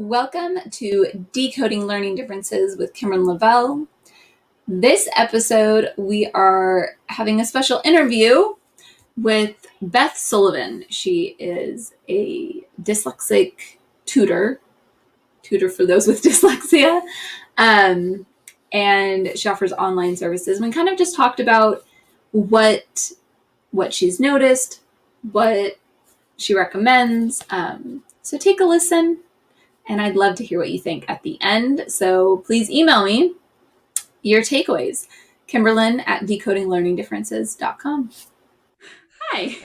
Welcome to Decoding Learning Differences with Cameron Lavelle. This episode, we are having a special interview with Beth Sullivan. She is a dyslexic tutor for those with dyslexia, and she offers online services. We kind of just talked about what she's noticed, what she recommends. So take a listen. And I'd love to hear what you think at the end. So please email me your takeaways. Kimberlyn@decodinglearningdifferences.com. Hi.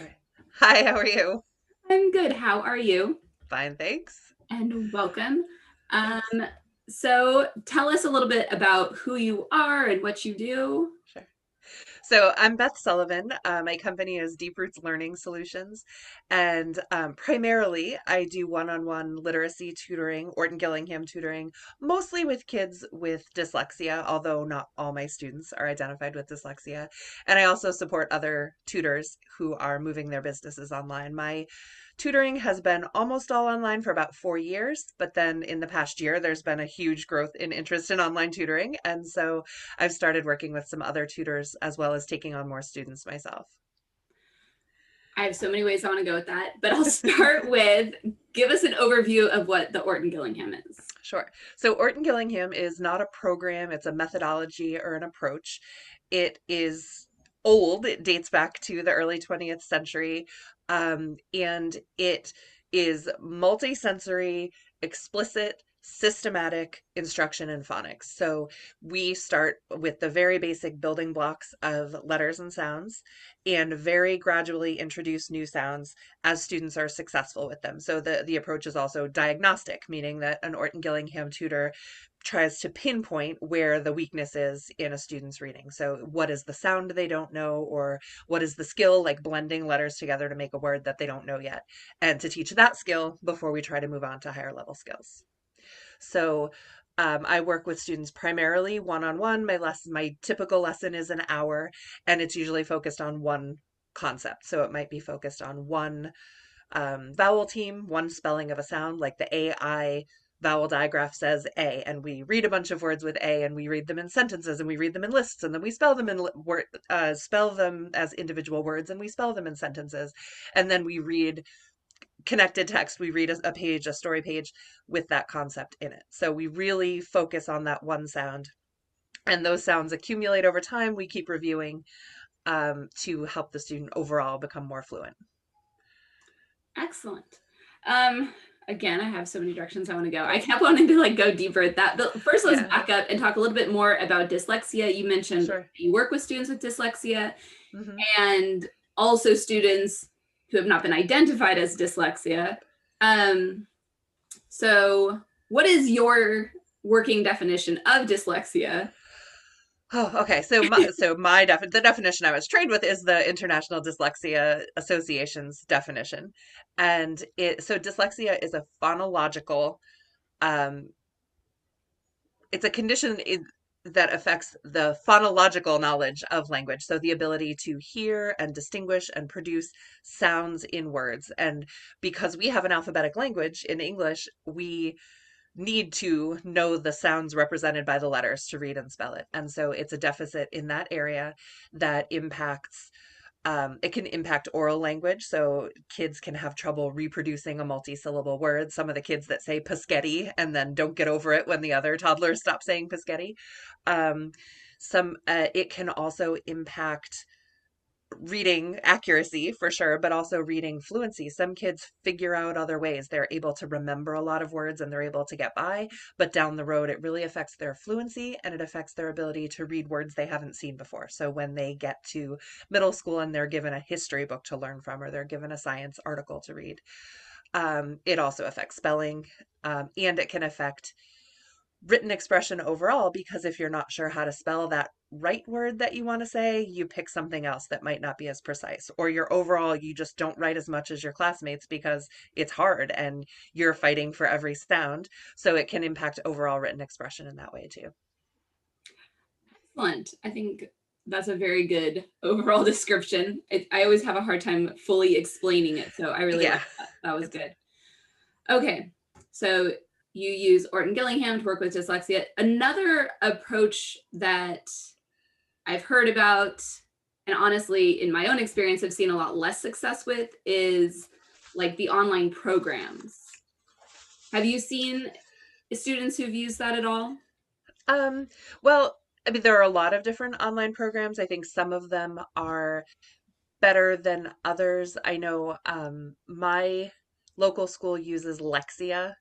Hi, how are you? I'm good. How are you? Fine, thanks. And welcome. Um, Thanks. so tell us a little bit about who you are and what you do. Sure. So I'm Beth Sullivan. My company is Deep Roots Learning Solutions, and primarily I do one-on-one literacy tutoring, OrtonGillingham tutoring, mostly with kids with dyslexia, although not all my students are identified with dyslexia. And I also support other tutors who are moving their businesses online. My tutoring has been almost all online for about 4 years, but then in the past year, there's been a huge growth in interest in online tutoring. And so I've started working with some other tutors as well as taking on more students myself. I have so many ways I want to go with that, but I'll start with give us an overview of what the OrtonGillingham is. Sure. So OrtonGillingham is not a program, it's a methodology or an approach. It is old, it dates back to the early 20th century, and it is multisensory, explicit, systematic instruction in phonics. So we start with the very basic building blocks of letters and sounds and very gradually introduce new sounds as students are successful with them. So the approach is also diagnostic, meaning that an OrtonGillingham tutor tries to pinpoint where the weakness is in a student's reading. So what is the sound they don't know, or what is the skill, like blending letters together to make a word that they don't know yet, and to teach that skill before we try to move on to higher level skills. So I work with students primarily one-on-one. My typical lesson is an hour, and it's usually focused on one concept. So it might be focused on one vowel team, one spelling of a sound, like the AI vowel digraph says A, and we read a bunch of words with A, and we read them in sentences, and we read them in lists, and then we spell them spell them as individual words, and we spell them in sentences, and then we read connected text. We read a page, a story page with that concept in it. So we really focus on that one sound, and those sounds accumulate over time. We keep reviewing to help the student overall become more fluent. Excellent. Again, I have so many directions I want to go. I kept wanting to go deeper at that. But first, let's back up and talk a little bit more about dyslexia. You mentioned you work with students with dyslexia and also students who have not been identified as dyslexia. So what is your working definition of dyslexia? Oh, okay. So the definition I was trained with is the International Dyslexia Association's definition. And dyslexia is a phonological, um, it's a condition that affects the phonological knowledge of language. So the ability to hear and distinguish and produce sounds in words. And because we have an alphabetic language in English, we need to know the sounds represented by the letters to read and spell it. And so it's a deficit in that area that impacts it can impact oral language. So kids can have trouble reproducing a multi-syllable word. Some of the kids that say Paschetti and then don't get over it when the other toddlers stop saying Paschetti. It can also impact reading accuracy for sure, but also reading fluency. Some kids figure out other ways. They're able to remember a lot of words and they're able to get by, but down the road, it really affects their fluency and it affects their ability to read words they haven't seen before. So when they get to middle school and they're given a history book to learn from, or they're given a science article to read, it also affects spelling, and it can affect written expression overall, because if you're not sure how to spell that right word that you want to say, you pick something else that might not be as precise, or you just don't write as much as your classmates because it's hard and you're fighting for every sound. So it can impact overall written expression in that way too. Excellent. I think that's a very good overall description. I always have a hard time fully explaining it, so I really like that. That was good. Okay, so you use Orton Gillingham to work with dyslexia. Another approach that I've heard about, and honestly, in my own experience, I've seen a lot less success with, is like the online programs. Have you seen students who've used that at all? Um, well, I mean, there are a lot of different online programs. I think some of them are better than others. I know my local school uses Lexia,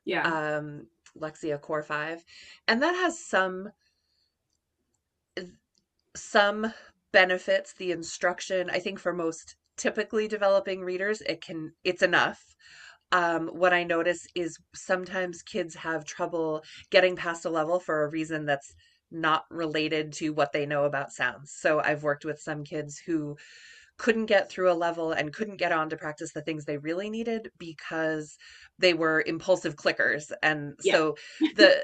Yeah. um, Lexia Core 5, and that has some benefits. The instruction, I think for most typically developing readers, it's enough. What I notice is sometimes kids have trouble getting past a level for a reason that's not related to what they know about sounds. So I've worked with some kids who couldn't get through a level and couldn't get on to practice the things they really needed because they were impulsive clickers. And Yeah. so the,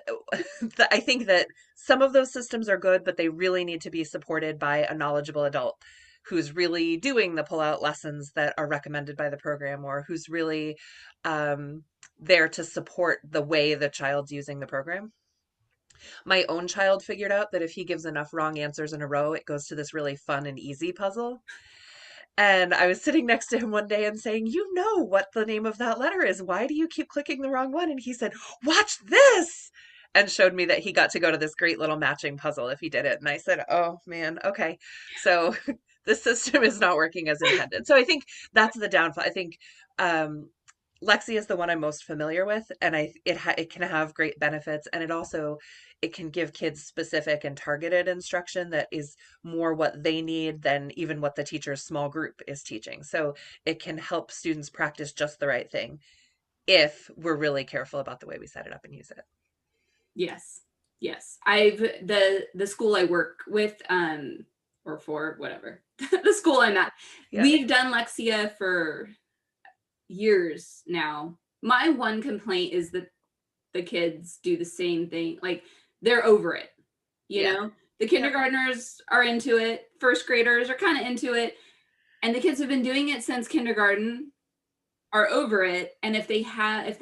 I think that some of those systems are good, but they really need to be supported by a knowledgeable adult who's really doing the pull-out lessons that are recommended by the program, or who's really there to support the way the child's using the program. My own child figured out that if he gives enough wrong answers in a row, it goes to this really fun and easy puzzle. And I was sitting next to him one day and saying, "You know what the name of that letter is. Why do you keep clicking the wrong one?" And he said, "Watch this." And showed me that he got to go to this great little matching puzzle if he did it. And I said, "Oh man, okay." So the system is not working as intended. So I think that's the downfall. I think um, Lexi is the one I'm most familiar with, and it can have great benefits, and it can give kids specific and targeted instruction that is more what they need than even what the teacher's small group is teaching. So it can help students practice just the right thing if we're really careful about the way we set it up and use it. Yes. Yes. I've the school I work with, or for whatever, the school I'm at, Yeah. we've done Lexia for years now. My one complaint is that the kids do the same thing. Like they're over it, you Yeah. know? The Yep. kindergartners are into it, first graders are kind of into it, and the kids have been doing it since kindergarten are over it. And if they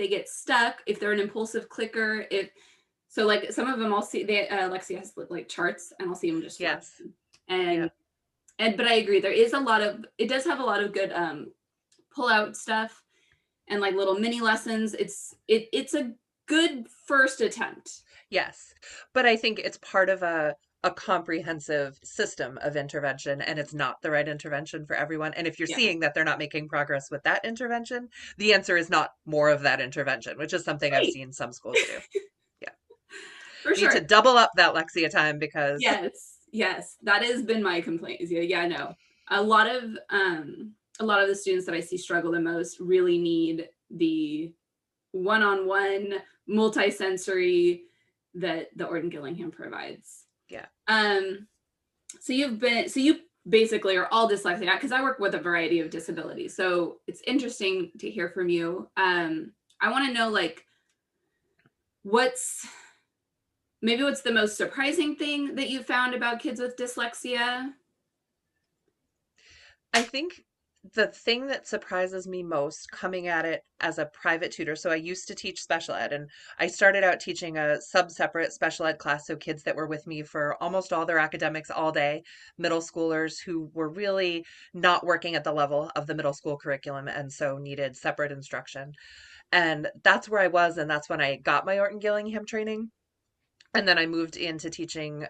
get stuck, if they're an impulsive clicker, if so, like some of them I'll see they Lexi has like charts and I'll see them just flash. Yes. And Yep. but I agree, there is a lot of it does have a lot of good pull out stuff and like little mini lessons. It's a good first attempt. Yes. But I think it's part of a comprehensive system of intervention, and it's not the right intervention for everyone. And if you're Yeah. seeing that they're not making progress with that intervention, the answer is not more of that intervention, which is something I've Right. seen some schools do. Yeah. For Need sure. to double up that Lexia time because Yes. Yes. That has been my complaint. Is yeah, no. A lot of a lot of the students that I see struggle the most really need the one-on-one multi-sensory that the Orton Gillingham provides. yeah. Um so you basically are all dyslexic because I work with a variety of disabilities. So it's interesting to hear from you. I want to know like what's what's the most surprising thing that you found about kids with dyslexia? I think the thing that surprises me most coming at it as a private tutor, so I used to teach special ed, and I started out teaching a sub-separate special ed class, so kids that were with me for almost all their academics all day, middle schoolers who were really not working at the level of the middle school curriculum and so needed separate instruction. And that's where I was, and that's when I got my Orton Gillingham training. And then I moved into teaching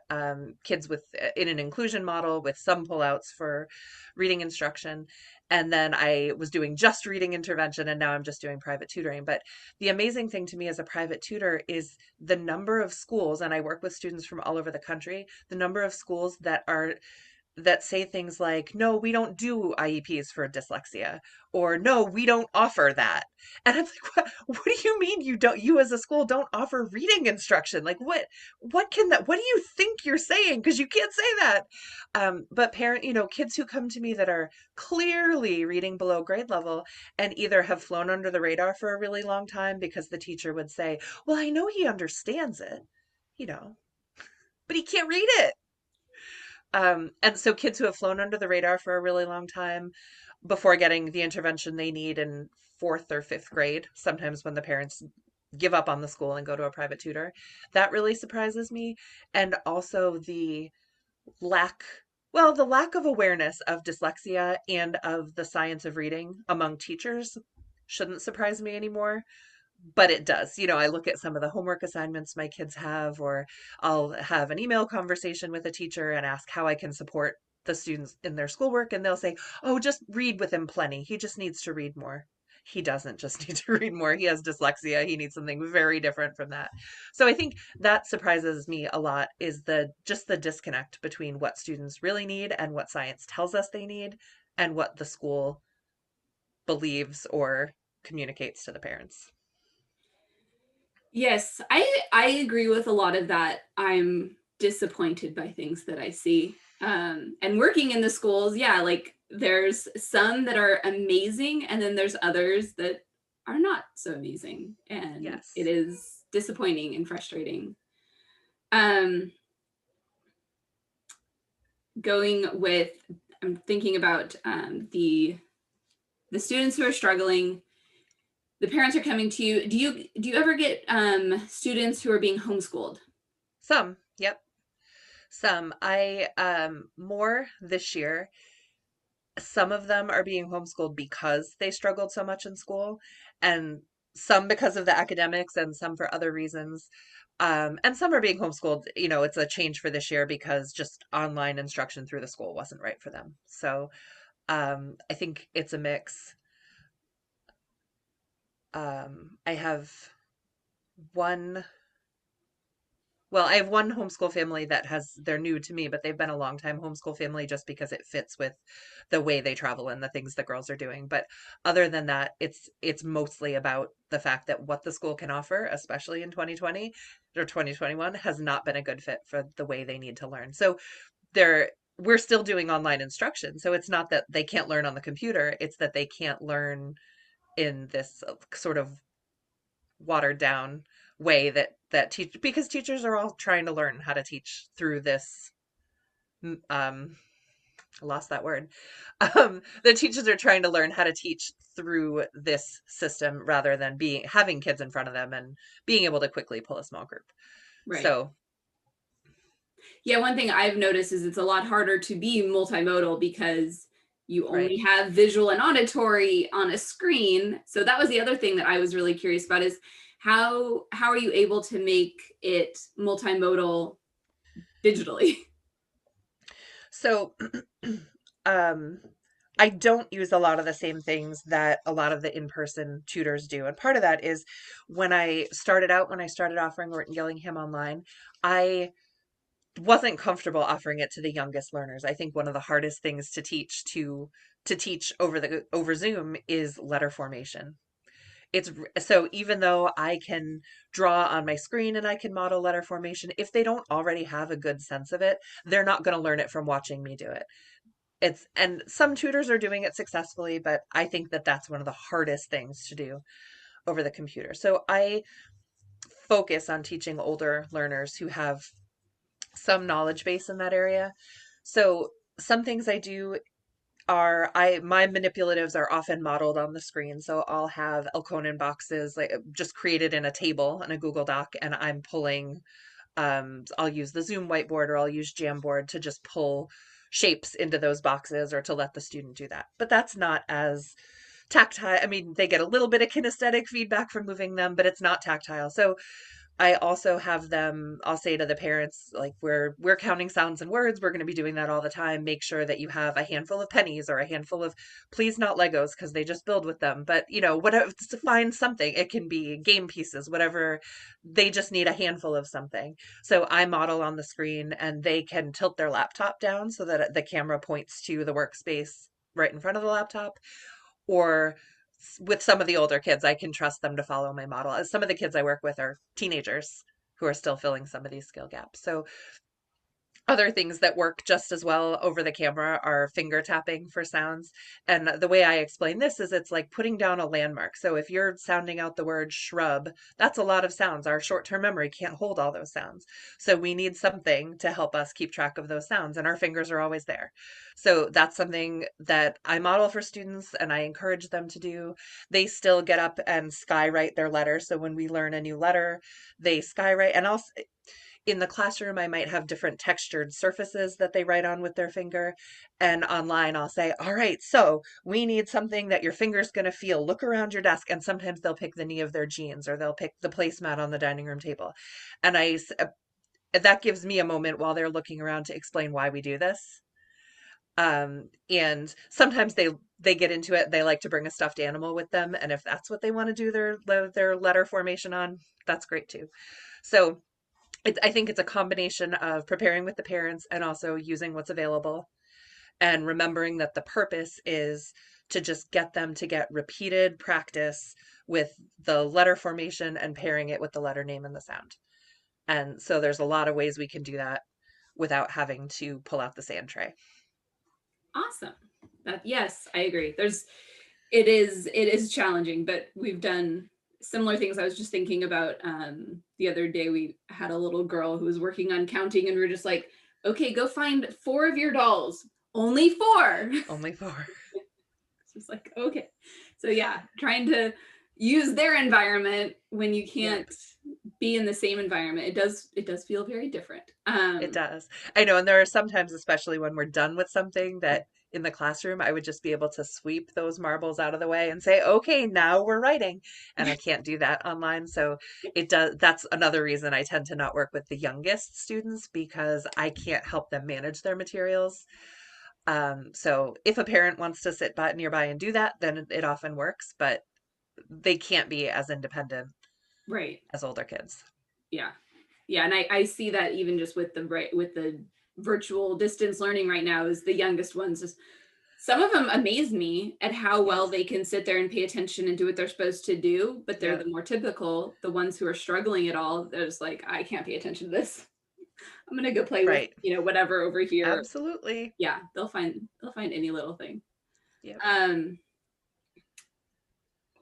kids in an inclusion model with some pullouts for reading instruction. And then I was doing just reading intervention, and now I'm just doing private tutoring. But the amazing thing to me as a private tutor is the number of schools, and I work with students from all over the country, the number of schools that say things like, "No, we don't do IEPs for dyslexia," or "No, we don't offer that." And I'm like, what do you mean you as a school don't offer reading instruction? Like what do you think you're saying? Because you can't say that. But kids who come to me that are clearly reading below grade level and either have flown under the radar for a really long time because the teacher would say, "Well, I know he understands it, you know, but he can't read it." And so kids who have flown under the radar for a really long time before getting the intervention they need in fourth or fifth grade, sometimes when the parents give up on the school and go to a private tutor. That really surprises me. And also lack, the lack of awareness of dyslexia and of the science of reading among teachers shouldn't surprise me anymore, but it does. I look at some of the homework assignments my kids have, or I'll have an email conversation with a teacher and ask how I can support the students in their schoolwork, and they'll say, "Oh, just read with him plenty. He just needs to read more." He doesn't just need to read more. He has dyslexia. He needs something very different from that. So I think that surprises me a lot, is the disconnect between what students really need and what science tells us they need, and what the school believes or communicates to the parents. Yes, I agree with a lot of that. I'm disappointed by things that I see. And working in the schools, yeah, like there's some that are amazing, and then there's others that are not so amazing, and it Yes. is disappointing and frustrating. Um, Going with, I'm thinking about the students who are struggling. The parents are coming to you. Do you ever get students who are being homeschooled? Some, yep. Some. I more this year. Some of them are being homeschooled because they struggled so much in school, and some because of the academics, and some for other reasons. And some are being homeschooled, it's a change for this year because just online instruction through the school wasn't right for them. So, I think it's a mix. I have one I have one homeschool family they're new to me, but they've been a long time homeschool family just because it fits with the way they travel and the things the girls are doing. But other than that, it's mostly about the fact that what the school can offer, especially in 2020 or 2021, has not been a good fit for the way they need to learn. So they're we're still doing online instruction. So it's not that they can't learn on the computer, it's that they can't learn in this sort of watered down way that teach because teachers are all trying to learn how to teach through this. um I lost that word. The teachers are trying to learn how to teach through this system rather than being having kids in front of them and being able to quickly pull a small group. Right. So Yeah, one thing I've noticed is it's a lot harder to be multimodal because you right. only have visual and auditory on a screen. So that was the other thing that I was really curious about, is how are you able to make it multimodal digitally? So um I don't use a lot of the same things that a lot of the in-person tutors do. And part of that is when I started offering Orton Gillingham online, I wasn't comfortable offering it to the youngest learners. I think one of the hardest things to teach over Zoom is letter formation. So even though I can draw on my screen and I can model letter formation, if they don't already have a good sense of it, they're not going to learn it from watching me do it. And some tutors are doing it successfully, but I think that that's one of the hardest things to do over the computer. So I focus on teaching older learners who have some knowledge base in that area. So some things I do are I my manipulatives are often modeled on the screen. So I'll have Elkonin boxes like just created in a table in a Google Doc, and I'm pulling I'll use the Zoom whiteboard or I'll use Jamboard to just pull shapes into those boxes or to let the student do that. But that's not as tactile. I mean, they get a little bit of kinesthetic feedback from moving them, but it's not tactile. So I also have them, I'll say to the parents, like, we're counting sounds and words. We're going to be doing that all the time. Make sure that you have a handful of pennies or a handful of, please not Legos because they just build with them. But, whatever, to find something. It can be game pieces, whatever. They just need a handful of something. So I model on the screen and they can tilt their laptop down so that the camera points to the workspace right in front of the laptop, or with some of the older kids, I can trust them to follow my model. As some of the kids I work with are teenagers who are still filling some of these skill gaps. So Other things that work just as well over the camera are finger tapping for sounds. And the way I explain this is it's like putting down a landmark. So if you're sounding out the word shrub, that's a lot of sounds. Our short-term memory can't hold all those sounds. So we need something to help us keep track of those sounds, and our fingers are always there. So that's something that I model for students and I encourage them to do. They still get up and skywrite their letter. So when we learn a new letter, they skywrite. And also in the classroom, I might have different textured surfaces that they write on with their finger. And online, I'll say, all right, so we need something that your finger's going to feel. Look around your desk. And sometimes they'll pick the knee of their jeans or they'll pick the placemat on the dining room table. And that gives me a moment while they're looking around to explain why we do this. And sometimes they get into it. They like to bring a stuffed animal with them, and if that's what they want to do their letter formation on, that's great too. So I think it's a combination of preparing with the parents and also using what's available and remembering that the purpose is to just get them to get repeated practice with the letter formation and pairing it with the letter name and the sound. And so there's a lot of ways we can do that without having to pull out the sand tray. Awesome. Yes, I agree. It is challenging, but we've done similar things. I was just thinking about the other day, we had a little girl who was working on counting, and we are just like, okay, go find 4 of your dolls. Only 4. Only 4. It's just like, okay. So yeah, trying to use their environment when you can't be in the same environment. It does feel very different. It does. I know, and there are sometimes, especially when we're done with something, that in the classroom I would just be able to sweep those marbles out of the way and say, okay, now we're writing. And I can't do that online. So it does, that's another reason I tend to not work with the youngest students, because I can't help them manage their materials. So if a parent wants to sit by nearby and do that, then it often works, but they can't be as independent Right. as older kids. Yeah. Yeah. And I see that even just with the virtual distance learning right now, is the youngest ones. Just, some of them amaze me at how well Yes. they can sit there and pay attention and do what they're supposed to do, but they're Yeah. the more typical, the ones who are struggling at all. They're just like, I can't pay attention to this. I'm gonna go play with, Right. whatever over here. Absolutely. Yeah, they'll find any little thing. Yep. Um,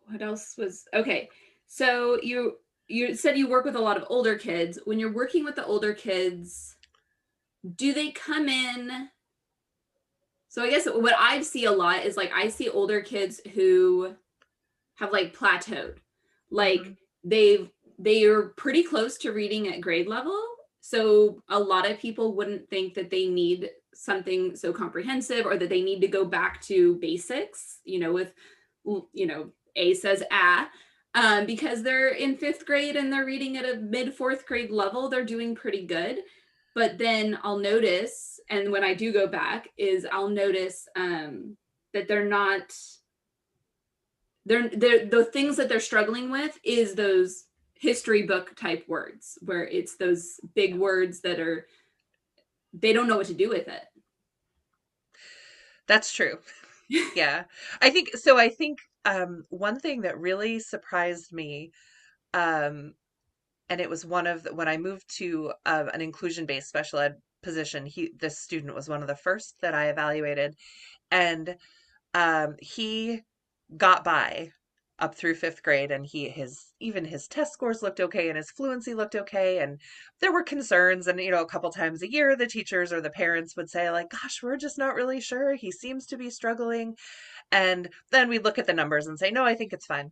what else was okay? So you said you work with a lot of older kids. When you're working with the older kids, do they come in? So I guess what I see a lot is, like, I see older kids who have like plateaued. Like Hmm. they are pretty close to reading at grade level. So a lot of people wouldn't think that they need something so comprehensive, or that they need to go back to basics, with, A says because they're in 5th grade and they're reading at a mid 4th grade level, they're doing pretty good. But then I'll notice, and when I do go back, is I'll notice that they're the things that they're struggling with is those history book type words, where it's those big words that they don't know what to do with it. That's true. Yeah. I think one thing that really surprised me, um, and it was when I moved to an inclusion-based special ed position, this student was one of the first that I evaluated, and he got by up through 5th grade, and even his test scores looked okay and his fluency looked okay. And there were concerns, and a couple times a year the teachers or the parents would say, like, gosh, we're just not really sure, he seems to be struggling. And then we look at the numbers and say, no, I think it's fine.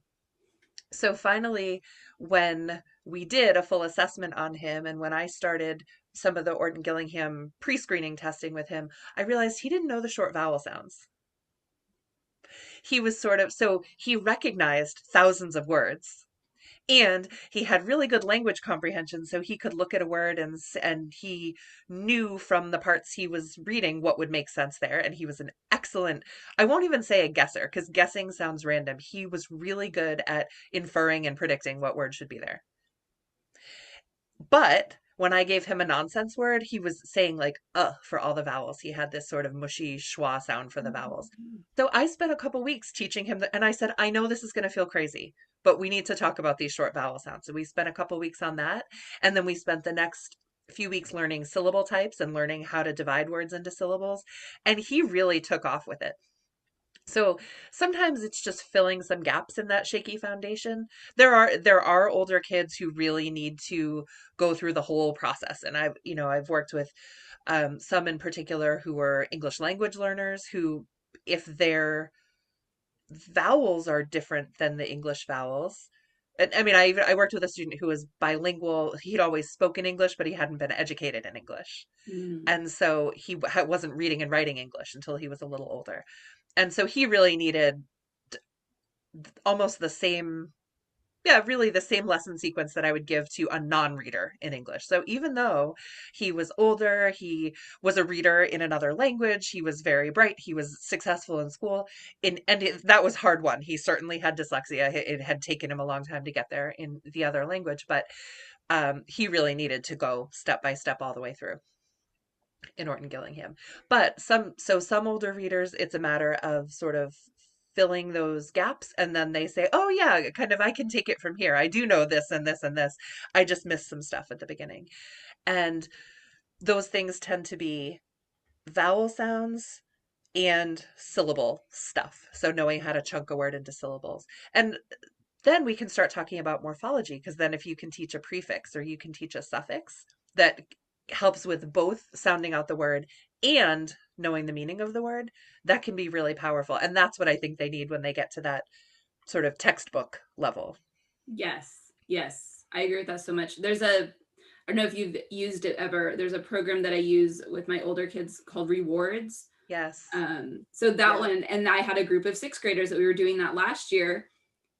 So finally, when we did a full assessment on him, and when I started some of the Orton-Gillingham pre-screening testing with him, I realized he didn't know the short vowel sounds. So he recognized thousands of words, and he had really good language comprehension, so he could look at a word and he knew from the parts he was reading what would make sense there. And he was an excellent, I won't even say a guesser, because guessing sounds random. He was really good at inferring and predicting what word should be there. But when I gave him a nonsense word, he was saying like for all the vowels. He had this sort of mushy schwa sound for the vowels. So I spent a couple weeks teaching him that, and I said, I know this is going to feel crazy, but we need to talk about these short vowel sounds. So we spent a couple weeks on that, and then we spent the next few weeks learning syllable types and learning how to divide words into syllables, and he really took off with it. So sometimes it's just filling some gaps in that shaky foundation. There are older kids who really need to go through the whole process, and I've worked with some in particular who were English language learners who, if their vowels are different than the English vowels. And I mean, I worked with a student who was bilingual. He'd always spoken English, but he hadn't been educated in English. Mm. And so he wasn't reading and writing English until he was a little older. And so he really needed almost the same, yeah, really the same lesson sequence that I would give to a non-reader in English. So even though he was older, he was a reader in another language, he was very bright, he was successful in school, that was hard won. He certainly had dyslexia. It had taken him a long time to get there in the other language, but he really needed to go step by step all the way through in OrtonGillingham. But some older readers, it's a matter of sort of filling those gaps, and then they say, oh yeah, kind of, I can take it from here. I do know this and this and this. I just missed some stuff at the beginning. And those things tend to be vowel sounds and syllable stuff. So knowing how to chunk a word into syllables. And then we can start talking about morphology, because then if you can teach a prefix or you can teach a suffix that helps with both sounding out the word and knowing the meaning of the word, that can be really powerful. And that's what I think they need when they get to that sort of textbook level. Yes, yes, I agree with that so much. I don't know if you've used it ever. There's a program that I use with my older kids called Rewards. Yes. So that Yeah. one, and I had a group of sixth graders that we were doing that last year,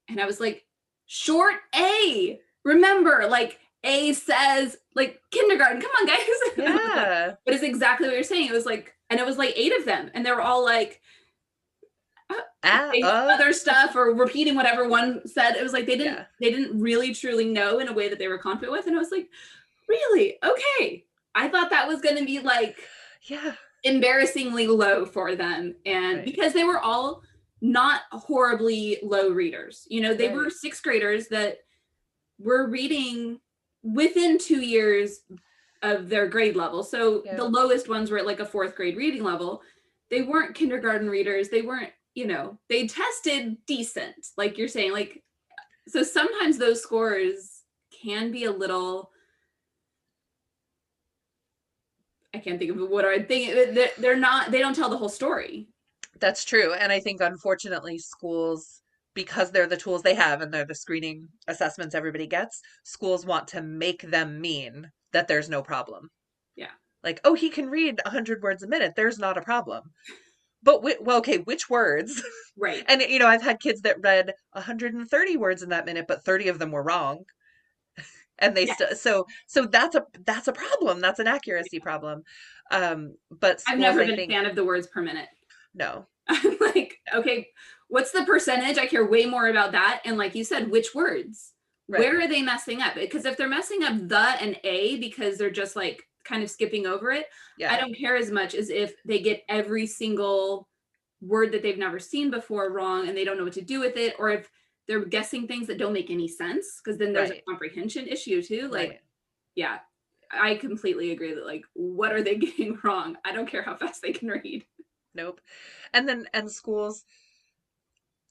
and I was like, short A. Remember, like A says like kindergarten. Come on, guys. Yeah. But it's exactly what you're saying. It was like, and it was like 8 of them, and they were all like Ah, other stuff or repeating whatever one said. It was like yeah. they didn't really truly know in a way that they were confident with, and I was like, really? Okay. I thought that was going to be like Yeah. embarrassingly low for them, and Right. because they were all not horribly low readers. You know, they were Right. sixth graders that were reading within 2 years of their grade level. So the Yep. lowest ones were at like a fourth grade reading level. They weren't kindergarten readers. They weren't, they tested decent, like you're saying. Like, so sometimes those scores can be a little, I can't think of what I think. They're not, they don't tell the whole story. That's true. And I think unfortunately schools, because they're the tools they have and they're the screening assessments everybody gets, schools want to make them mean that there's no problem. Yeah. Like, oh, he can read 100 words a minute. There's not a problem. But well, okay, which words? Right. And I've had kids that read 130 words in that minute, but 30 of them were wrong. And they still, Yes. so that's a problem. That's an accuracy problem. But I've schools, never I been a think, fan of the words per minute. no. I'm like, okay, what's the percentage? I care way more about that. And like you said, which words? Right. Where are they messing up? Because if they're messing up the and a because they're just like kind of skipping over it, I Yeah. don't care as much as if they get every single word that they've never seen before wrong and they don't know what to do with it, or if they're guessing things that don't make any sense, because then there's a Right. comprehension issue too. Like, Right. yeah, I completely agree that like, what are they getting wrong? I don't care how fast they can read. Nope. And schools,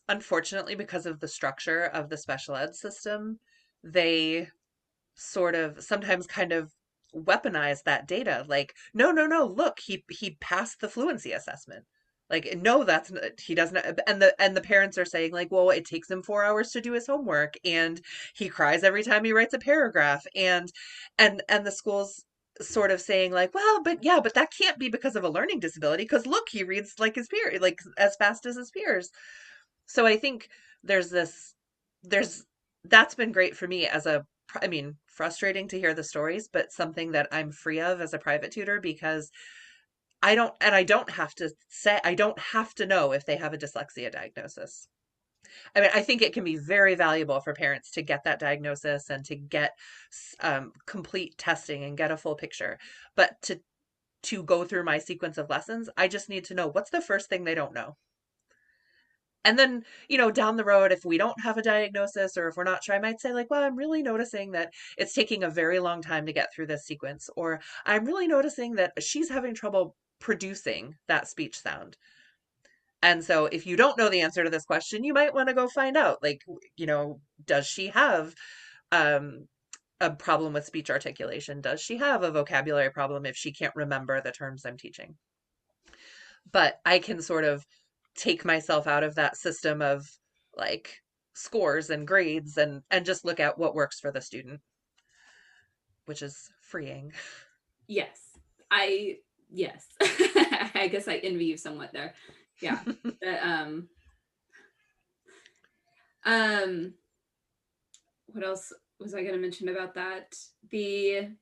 unfortunately, because of the structure of the special ed system, they sort of sometimes kind of weaponize that data. Like, no, no, no, look, he passed the fluency assessment. Like, no, he doesn't. And the parents are saying like, well, it takes him 4 hours to do his homework, and he cries every time he writes a paragraph, and the schools sort of saying like, well, but yeah, but that can't be because of a learning disability, because look, he reads like his peer, like as fast as his peers. So I think there's this, there's, that's been great for me as I mean, frustrating to hear the stories, but something that I'm free of as a private tutor, because I don't have to say, I don't have to know if they have a dyslexia diagnosis. I mean, I think it can be very valuable for parents to get that diagnosis and to get complete testing and get a full picture. But to go through my sequence of lessons, I just need to know what's the first thing they don't know. And then, down the road, if we don't have a diagnosis or if we're not sure, I might say, like, well, I'm really noticing that it's taking a very long time to get through this sequence, or I'm really noticing that she's having trouble producing that speech sound. And so if you don't know the answer to this question, you might want to go find out, like, does she have um, a problem with speech articulation? Does she have a vocabulary problem if she can't remember the terms I'm teaching? But I can sort of take myself out of that system of like scores and grades and just look at what works for the student, which is freeing. Yes. I yes. I guess I envy you somewhat there. Yeah. The, um what else was I going to mention about that? The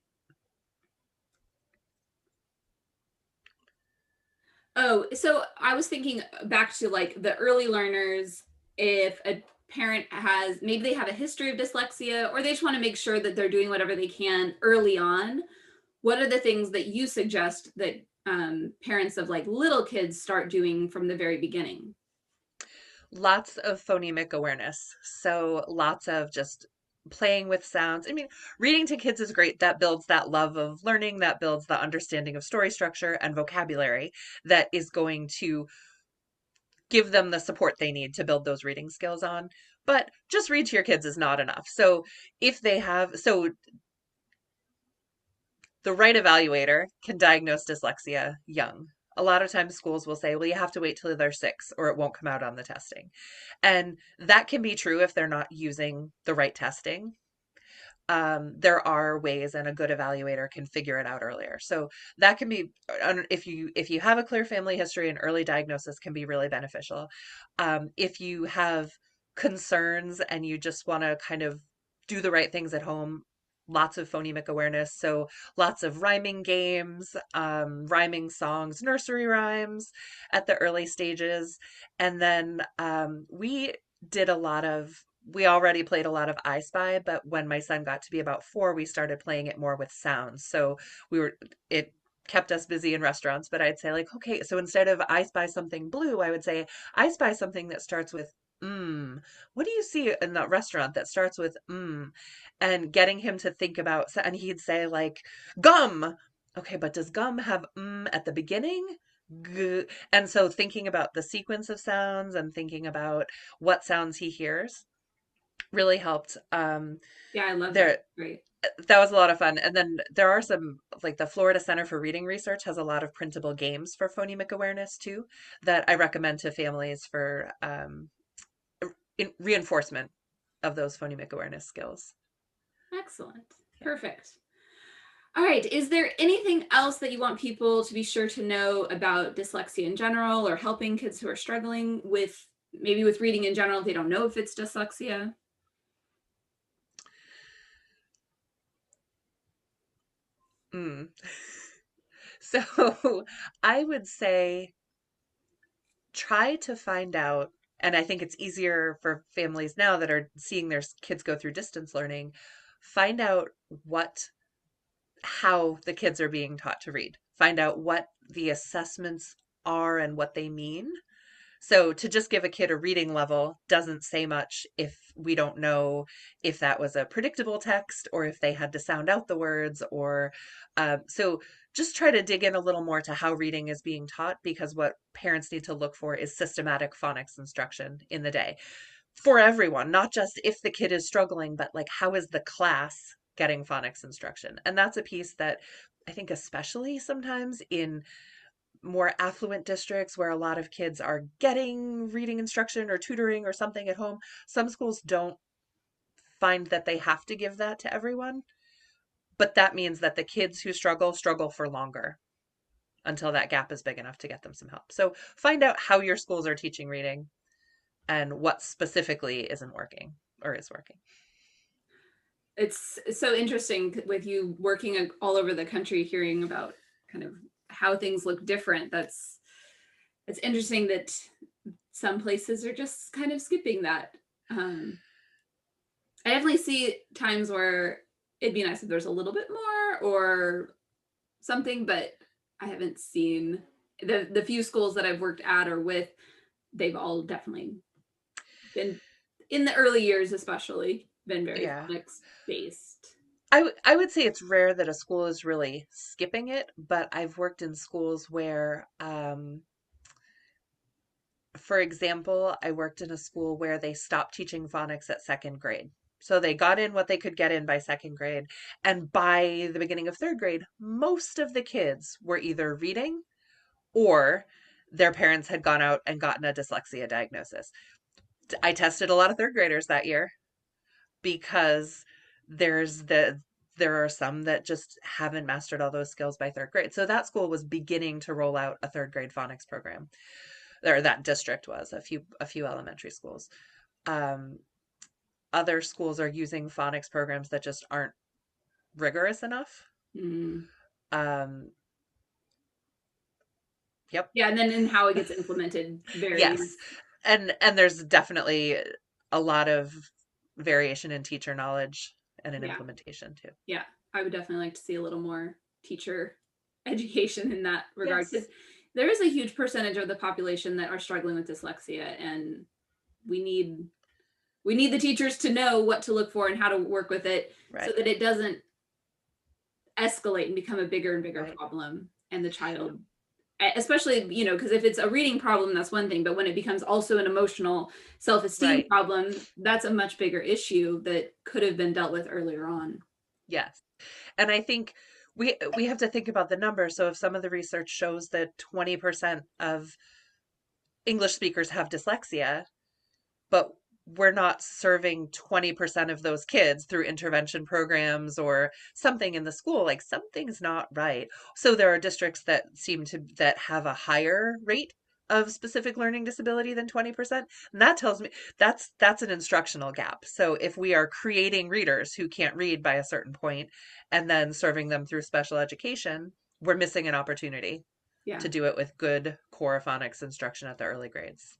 Oh, so I was thinking back to like the early learners, if a parent has, maybe they have a history of dyslexia, or they just want to make sure that they're doing whatever they can early on. What are the things that you suggest that parents of like little kids start doing from the very beginning? Lots of phonemic awareness. So lots of just playing with sounds. I mean, reading to kids is great. That builds that love of learning, that builds the understanding of story structure and vocabulary that is going to give them the support they need to build those reading skills on. But just read to your kids is not enough. So if they have, so the right evaluator can diagnose dyslexia young. A lot of times schools will say, well, you have to wait till they're 6 or it won't come out on the testing. And that can be true if they're not using the right testing. There are ways, and a good evaluator can figure it out earlier. So that can be, if you have a clear family history, and early diagnosis can be really beneficial. If you have concerns and you just want to kind of do the right things at home, lots of phonemic awareness. So lots of rhyming games, rhyming songs, nursery rhymes at the early stages. And then did a lot of we already played a lot of I Spy, but when my son got to be about 4, we started playing it more with sounds. So it kept us busy in restaurants, but I'd say, like, okay, so instead of I spy something blue, I would say, I spy something that starts with mm. What do you see in that restaurant that starts with mm? And getting him to think about, and he'd say, like, gum. Okay, but does gum have at the beginning? G. And so thinking about the sequence of sounds and thinking about what sounds he hears really helped. Yeah, I love that. There, Great. that was a lot of fun. And then there are some, like the Florida Center for Reading Research has a lot of printable games for phonemic awareness too, that I recommend to families for reinforcement of those phonemic awareness skills. Excellent. Yeah. Perfect. All right. Is there anything else that you want people to be sure to know about dyslexia in general, or helping kids who are struggling with maybe with reading in general if they don't know if it's dyslexia? Mm. So I would say try to find out, and I think it's easier for families now that are seeing their kids go through distance learning, find out what how the kids are being taught to read. Find out what the assessments are and what they mean. So to just give a kid a reading level doesn't say much if we don't know if that was a predictable text or if they had to sound out the words, or so just try to dig in a little more to how reading is being taught, because what parents need to look for is systematic phonics instruction in the day for everyone, not just if the kid is struggling, but like how is the class getting phonics instruction? And that's a piece that I think, especially sometimes in more affluent districts where a lot of kids are getting reading instruction or tutoring or something at home, some schools don't find that they have to give that to everyone. But that means that the kids who struggle for longer until that gap is big enough to get them some help. So find out how your schools are teaching reading and what specifically isn't working or is working. It's so interesting with you working all over the country, hearing about kind of how things look different. It's interesting that some places are just kind of skipping that. I definitely see times where it'd be nice if there's a little bit more or something, but I haven't seen the few schools that I've worked at or with, they've all definitely been in the early years, especially, been very Yeah. phonics based. I would say it's rare that a school is really skipping it, but I've worked in schools where, for example, I worked in a school where they stopped teaching phonics at second grade. So they got in what they could get in by second grade. And by the beginning of third grade, most of the kids were either reading or their parents had gone out and gotten a dyslexia diagnosis. I tested a lot of third graders that year because there's the there are some that just haven't mastered all those skills by third grade. So that school was beginning to roll out a third grade phonics program, or that district was a few elementary schools. Um, Other schools are using phonics programs that just aren't rigorous enough. Mm. Um, yep. Yeah, and then in how it gets implemented Yes. varies. And there's definitely a lot of variation in teacher knowledge and in Yeah, implementation too. yeah. I would definitely like to see a little more teacher education in that regard, because Yes. there is a huge percentage of the population that are struggling with dyslexia, and we need we need the teachers to know what to look for and how to work with it so Right. that it doesn't escalate and become a bigger and bigger Right. problem, and the child, especially, because if it's a reading problem, that's one thing, but when it becomes also an emotional self-esteem Right. problem, that's a much bigger issue that could have been dealt with earlier on. Yes. And I think we have to think about the numbers. So if some of the research shows that 20% of English speakers have dyslexia, but we're not serving 20% of those kids through intervention programs or something in the school, like something's not right. So there are districts that have a higher rate of specific learning disability than 20%. And that tells me that's an instructional gap. So if we are creating readers who can't read by a certain point and then serving them through special education, we're missing an opportunity Yeah. to do it with good core phonics instruction at the early grades.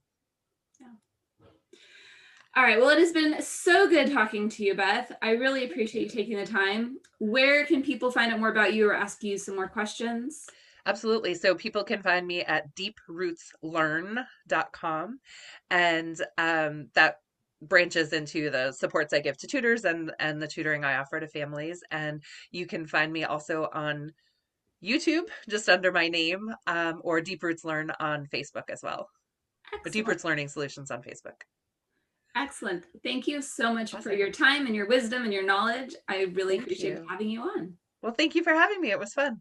Yeah. All right. Well, it has been so good talking to you, Beth. I really Thank appreciate you you. taking the time. Where can people find out more about you or ask you some more questions? Absolutely. So people can find me at deeprootslearn.com, and that branches into the supports I give to tutors and the tutoring I offer to families. And you can find me also on YouTube, just under my name, or Deep Roots Learn on Facebook as well. Or Deep Excellent. Roots Learning Solutions on Facebook. Excellent. Thank you so much for Awesome. your time and your wisdom and your knowledge. I really Thank appreciated you. having you on. Well, thank you for having me. It was fun.